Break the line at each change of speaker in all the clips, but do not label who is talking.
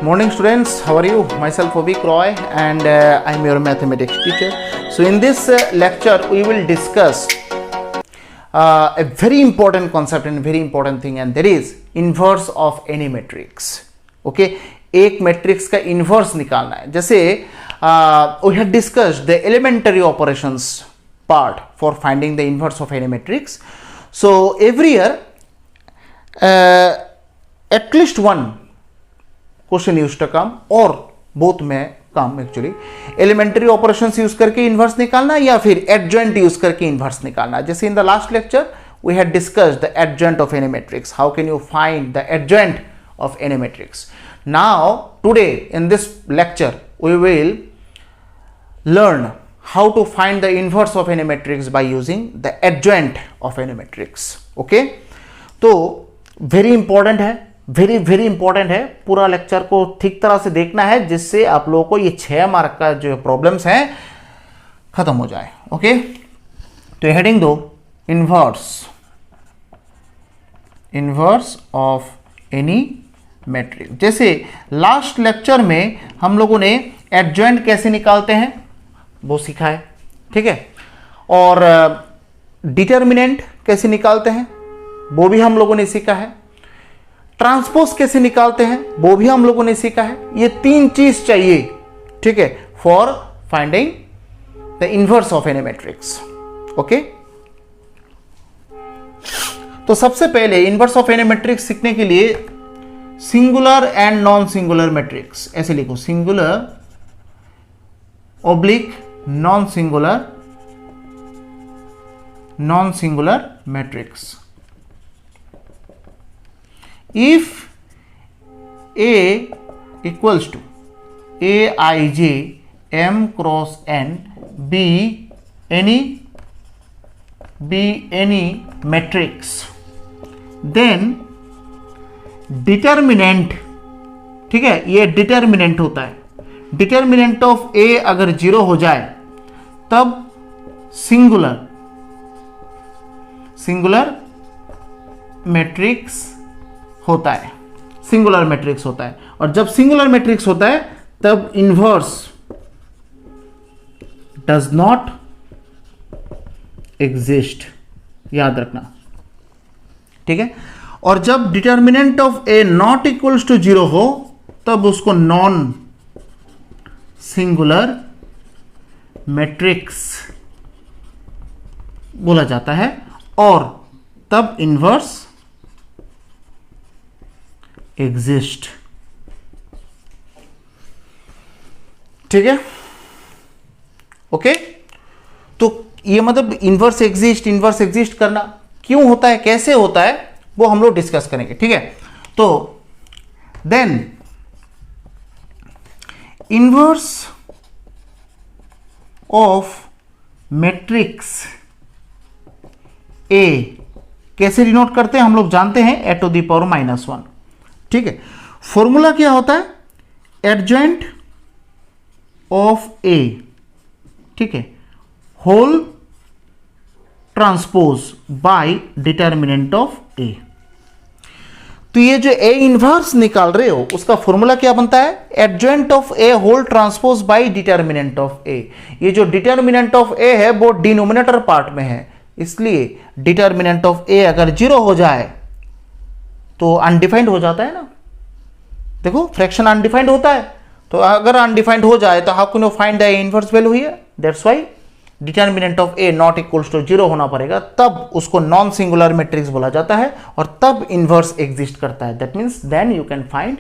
Morning students, how are you? Myself Vivek Roy and I am your mathematics teacher. So in this lecture we will discuss a very important concept and very important thing, and that is inverse of any matrix. Okay, एक matrix का inverse निकालना है. जैसे we had discussed the elementary operations part for finding the inverse of any matrix. So every year at least one question use to come और both में come actually elementary operations use करके inverse निकालना या फिर adjoint use करके inverse निकालना. जैसे in the last lecture we had discussed the adjoint of any matrix. How can you find the adjoint of any matrix? Now today in this lecture we will learn how to find the inverse of any matrix by using the adjoint of any matrix. Okay, तो very important है, very important है. पूरा lecture को ठीक तरह से देखना है जिससे आप लोगों को ये 6 मार्क का जो प्रॉब्लम्स हैं खत्म हो जाए. ओके, तो हेडिंग दो इन्वर्स ऑफ एनी मैट्रिक्स. जैसे लास्ट लेक्चर में हम लोगों ने एडजॉइंट कैसे निकालते हैं वो सीखा है, ठीक है, और डिटर्मिनेंट कैसे निकालते हैं वो भी हम लोगों ने सीखा है. ट्रांसपोज कैसे निकालते हैं वो भी हम लोगों ने सीखा है. ये 3 चीज चाहिए, ठीक है, for finding the inverse of any matrix. Okay, तो सबसे पहले इनवर्स ऑफ एनी मैट्रिक्स सीखने के लिए singular and non singular matrix ऐसे लिखो, singular oblique non singular matrix. If A equals to Aij m cross n be any matrix, then determinant, ठीक है, ये डिटर्मिनेंट होता है. डिटर्मिनेंट ऑफ A अगर 0 हो जाए तब सिंगुलर मैट्रिक्स होता है, सिंगुलर मैट्रिक्स होता है. और जब सिंगुलर मैट्रिक्स होता है तब इन्वर्स डज नॉट एग्जिस्ट, याद रखना, ठीक है. और जब determinant of A not equals to 0 हो तब उसको नॉन सिंगुलर मैट्रिक्स बोला जाता है और तब इन्वर्स एग्जिस्ट, ठीक है. ओके, तो ये मतलब इन्वर्स एग्जिस्ट करना क्यों होता है, कैसे होता है, वो हम लोग डिस्कस करेंगे, ठीक है. तो then inverse of matrix A कैसे डिनोट करते हैं हम लोग जानते हैं, ए टू द पावर -1, ठीक है. फॉर्मूला क्या होता है, एडजॉइंट ऑफ ए, ठीक है, whole transpose by determinant of A. तो ये जो ए इनवर्स निकाल रहे हो उसका फॉर्मूला क्या बनता है, adjoint of A whole transpose by determinant of A. ये जो डिटर्मिनेंट ऑफ ए है वो डिनोमिनेटर पार्ट में है, इसलिए डिटर्मिनेंट ऑफ ए अगर 0 हो जाए तो अनडिफाइंड हो जाता है ना. देखो फ्रैक्शन अनडिफाइंड होता है, तो अगर अनडिफाइंड हो जाए तो how can you find the inverse value here. That's why determinant of A not equals to 0 होना पड़ेगा, तब उसको नॉन सिंगुलर मैट्रिक्स बोला जाता है और तब इनवर्स एग्जिस्ट करता है. That means then you can find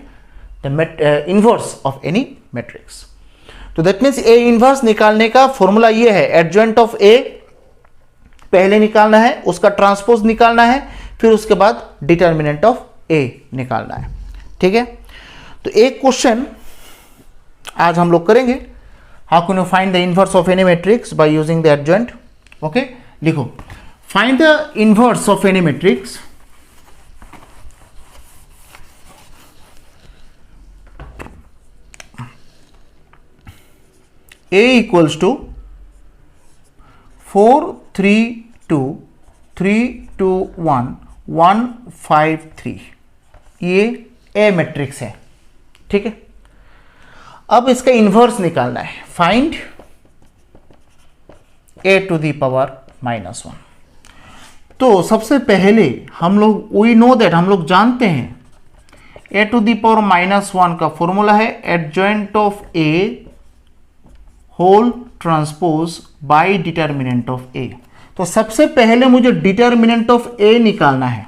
the inverse of any matrix. तो दैट मीन्स ए इनवर्स निकालने का फॉर्मूला ये है, एडजॉइंट ऑफ ए पहले निकालना है, उसका ट्रांसपोज निकालना है, फिर उसके बाद डिटर्मिनेंट ऑफ ए निकालना है, ठीक है. तो एक क्वेश्चन आज हम लोग करेंगे, how can you find the inverse of any matrix by using the adjoint. Okay, लिखो, find the inverse of any matrix. A equals to 4 3 2 3 2 1 1 5 3, ये ए मैट्रिक्स है, ठीक है. अब इसका इन्वर्स निकालना है, find a to the power -1। तो सबसे पहले हम लोग वी नो दैट, हम लोग जानते हैं a टू द पावर -1 का फॉर्मूला है adjoint of a whole transpose by determinant of a। तो सबसे पहले मुझे डिटर्मिनेंट ऑफ a निकालना है,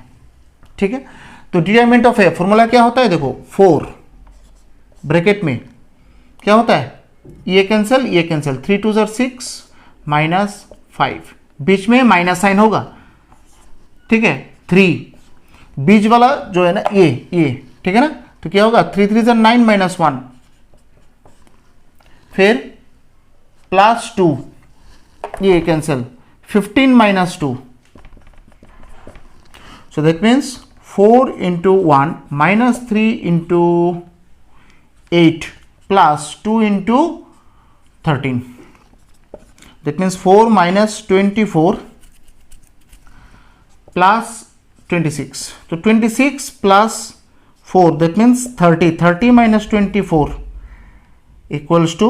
ठीक है। तो डिटर्मिनेंट ऑफ a फॉर्मूला क्या होता है, देखो 4 ब्रैकेट में क्या होता है, ये कैंसिल ये कैंसिल, 3 2 6 -5, बीच में माइनस साइन होगा, ठीक है। 3 बीच वाला जो है ना ये ठीक है ना, तो क्या होगा 3 3 9 -1, फिर +2 ये cancel, 15 -2, so that means 4 into 1 -3 into 8 plus 2 into 13, that means 4 - 24 plus 26, so 26 plus 4, that means 30, 30 minus 24 equals to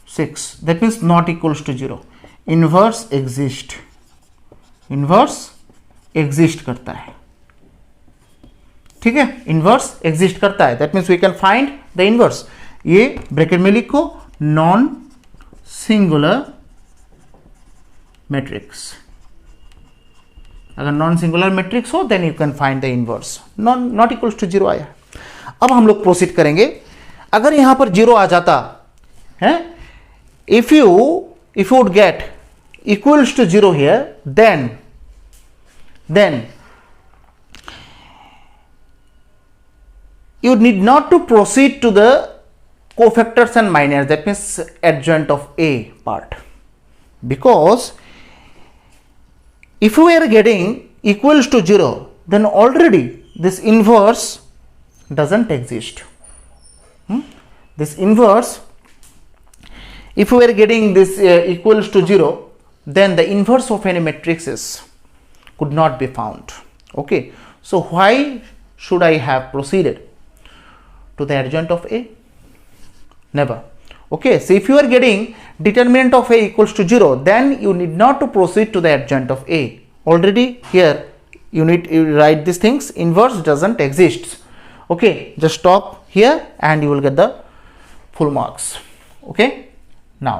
6, that means not equals to 0। Inverse exist करता है, ठीक है, इन्वर्स एग्जिस्ट करता है, that means we can find the inverse. ये bracket में लिखो non singular matrix, अगर नॉन सिंगुलर मैट्रिक्स हो then you can find the inverse, not equals to 0 आया। अब हम लोग प्रोसीड करेंगे, अगर यहां पर 0 आ जाता है, if you would get equals to 0 here, then you need not to proceed to the cofactors and minors, that means adjoint of a part, because if we are getting equals to 0 then already this inverse doesn't exist. This inverse, if we are getting this equals to 0, then the inverse of any matrices could not be found. Okay, so why should I have proceeded to the adjoint of a? Never. Okay, so if you are getting determinant of a equals to 0, then you need not to proceed to the adjoint of a. Already here you need to write these things, inverse doesn't exist. Okay, just stop here and you will get the full marks. Okay, now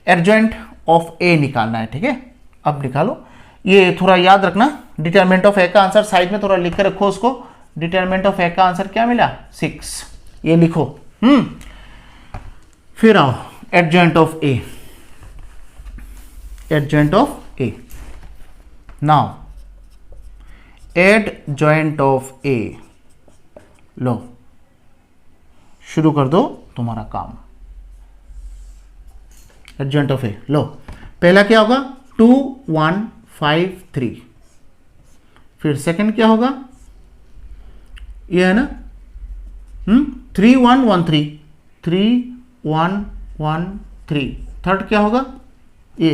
adjoint of A निकालना है, ठीक है। अब निकालो, ये थोड़ा याद रखना, डिटरमिनेंट ऑफ ए का आंसर साइड में थोड़ा लिख कर रखो उसको। डिटरमिनेंट ऑफ ए का आंसर क्या मिला, 6, ये लिखो। फिर आओ adjoint of A, adjoint of A. Now adjoint of A, लो शुरू कर दो तुम्हारा काम। एडजॉइंट ऑफ ए, लो पहला क्या होगा 2 1 5 3, फिर सेकंड क्या होगा, ये है ना 3 1 1 3, 3 1 1 3, थर्ड क्या होगा ये,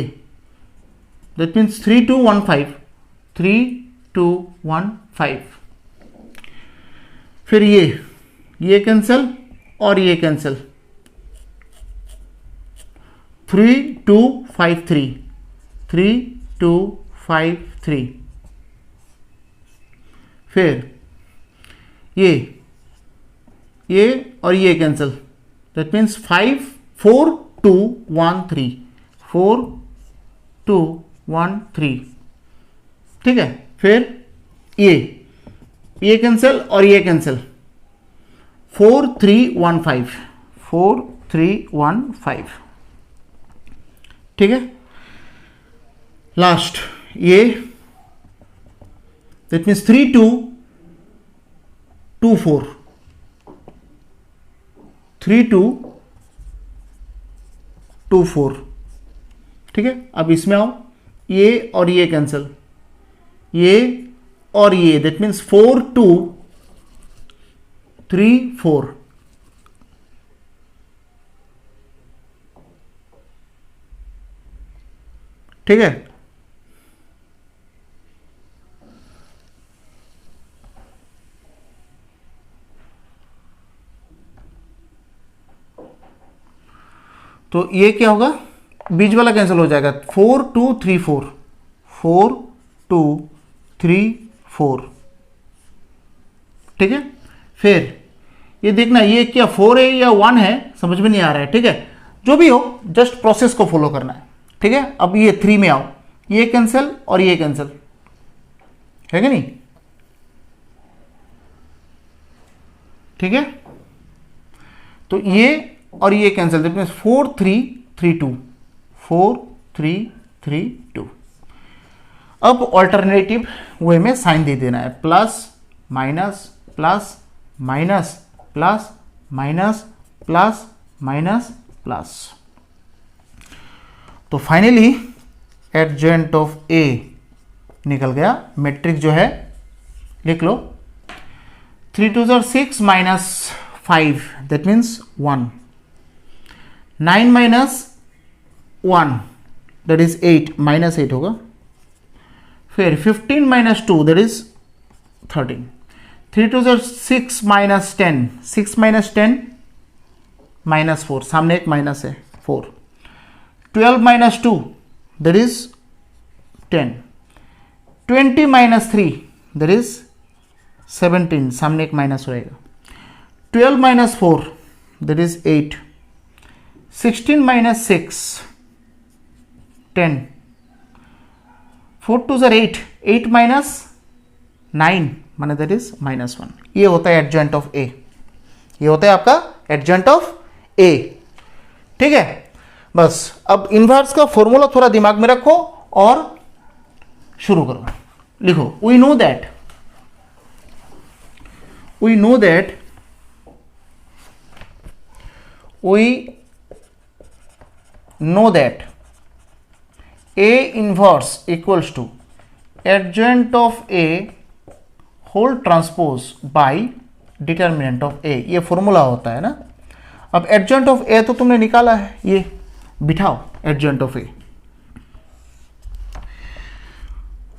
दैट मीन्स 3 2 1 5, 3 2 1 5, फिर ये कैंसिल और ये कैंसिल, 3 2 5 3, 3 2 5 3, फिर ये और ये कैंसिल, दैट मीन्स 5 4 2 1 3, 4 2 1 3, ठीक है। फिर ये कैंसिल और ये कैंसिल, 4 3 1 5, 4 3 1 5, ठीक है। लास्ट ये, दैट मीन्स 3 2 2 4, 3 2 2 4, ठीक है। अब इसमें आओ, ये और ये कैंसिल, ये और ये, दैट मीन्स 4 2 3 4, ठीक है। तो ये क्या होगा, बीच वाला कैंसिल हो जाएगा, 4 2 3 4, 4 2 3 4, ठीक है। फिर ये देखना ये क्या 4 है या 1 है, समझ में नहीं आ रहा है, ठीक है। जो भी हो जस्ट प्रोसेस को फॉलो करना है, ठीक है। अब ये 3 में आओ, ये कैंसिल और ये कैंसिल है कि नहीं, ठीक है। तो ये और ये कैंसिल, 4 3 3 2, 4 3 3 2। अब ऑल्टरनेटिव वे में साइन दे देना है, plus minus plus minus plus minus plus minus plus. तो फाइनली एडजेंट ऑफ ए निकल गया। मैट्रिक्स जो है लिख लो, 3 2 6 minus 5 that means 1, 9 minus 1 that is 8, minus 8 होगा। फिर 15 minus 2 that is 13, 3 2 6 minus 10, 6 minus 10 minus 4, सामने एक माइनस है 4, 12 minus 2 that is 10, 20 minus 3 that is 17, सामने एक माइनस रहेगा, 12 minus 4 that is 8, 16 minus 6 10, 4 2 8, 8 minus 9 माने दैट इज माइनस 1। ये होता है एडजेंट ऑफ ए, ये होता है आपका एडजेंट ऑफ ए, ठीक है। बस अब इनवर्स का फॉर्मूला थोड़ा दिमाग में रखो और शुरू करो। लिखो, we know that A inverse equals to adjoint of A whole transpose by determinant of A। ये फॉर्मूला होता है ना। अब एडजेंट ऑफ ए तो तुमने निकाला है, ये बिठाओ adjoint of A,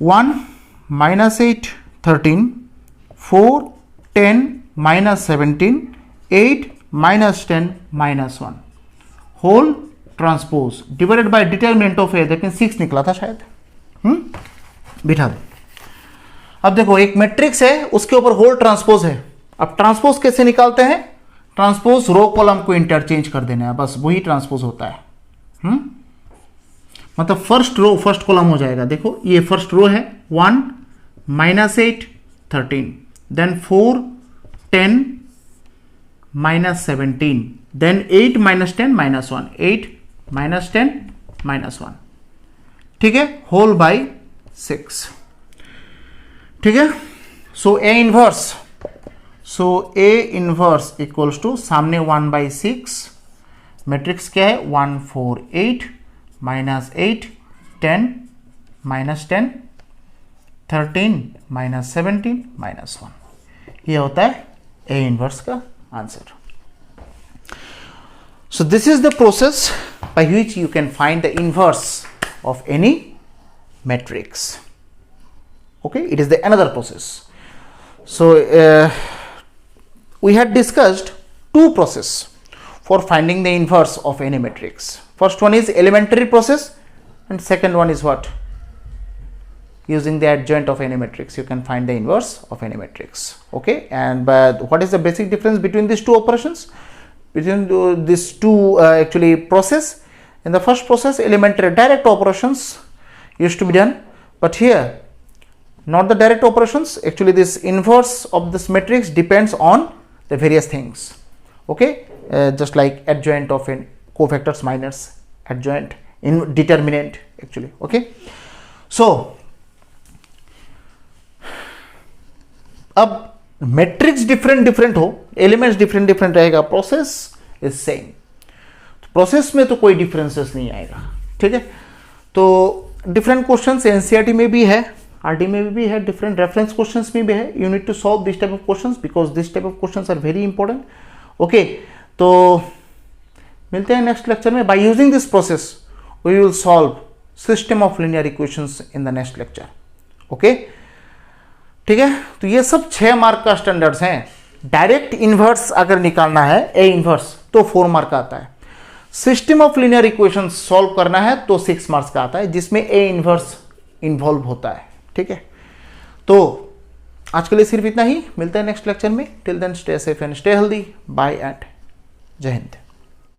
1 minus 8 13, 4 10 minus 17, 8 minus 10 minus 1 whole transpose divided by determinant of A, that mean 6 निकला था शायद। बिठा दो। अब देखो एक मैट्रिक्स है, उसके ऊपर होल ट्रांसपोज है। अब ट्रांसपोज कैसे निकालते हैं, ट्रांसपोज रो कॉलम को इंटरचेंज कर देना है, बस वही ट्रांसपोज होता है। मतलब फर्स्ट रो फर्स्ट कॉलम हो जाएगा। देखो ये फर्स्ट रो है, 1 minus 8 13, then 4 10 minus 17, then 8 minus 10 minus 1, 8 minus 10 minus 1, ठीक है, होल बाई 6, ठीक है। So A inverse equals to सामने 1 बाई 6, मैट्रिक्स क्या है 1 4 8 माइनस 8 10 माइनस 10 13 माइनस 17 माइनस 1। ये होता है ए इनवर्स का answer. So this is the process by which you can find the inverse of any matrix. Okay, it is the another process. So we had discussed two process for finding the inverse of any matrix. First one is elementary process and second one is what? Using the adjoint of any matrix you can find the inverse of any matrix. Okay, and but what is the basic difference between these two operations? Between these two actually process. In the first process elementary direct operations used to be done, but here not the direct operations. Actually this inverse of this matrix depends on the various things. Okay, just like adjoint of an cofactors minus adjoint in determinant actually. Okay, so अब matrix different हो, elements different रहेगा, process is same. Process में तो कोई differences नहीं आएगा, ठीक है। तो डिफरेंट क्वेश्चंस एनसीईआरटी में भी है, आरडी में भी है, डिफरेंट रेफरेंस क्वेश्चंस में भी है। You need to solve this type of questions because this type of questions are very important. Okay, तो मिलते हैं नेक्स्ट लेक्चर में। By using this process we will solve system of linear equations in the next lecture. Okay, ठीक है। तो ये सब 6 mark का स्टैंडर्ड्स हैं। डायरेक्ट इनवर्स अगर निकालना है ए इनवर्स तो 4 मार्क का आता है। System of linear equation solve करना है तो 6 मार्क्स का आता है, जिसमें ए इनवर्स इन्वॉल्व होता है। ठीक है, तो आज के लिए सिर्फ इतना ही, मिलते हैं नेक्स्ट लेक्चर में। Till then stay safe and stay healthy, bye and जय हिंद।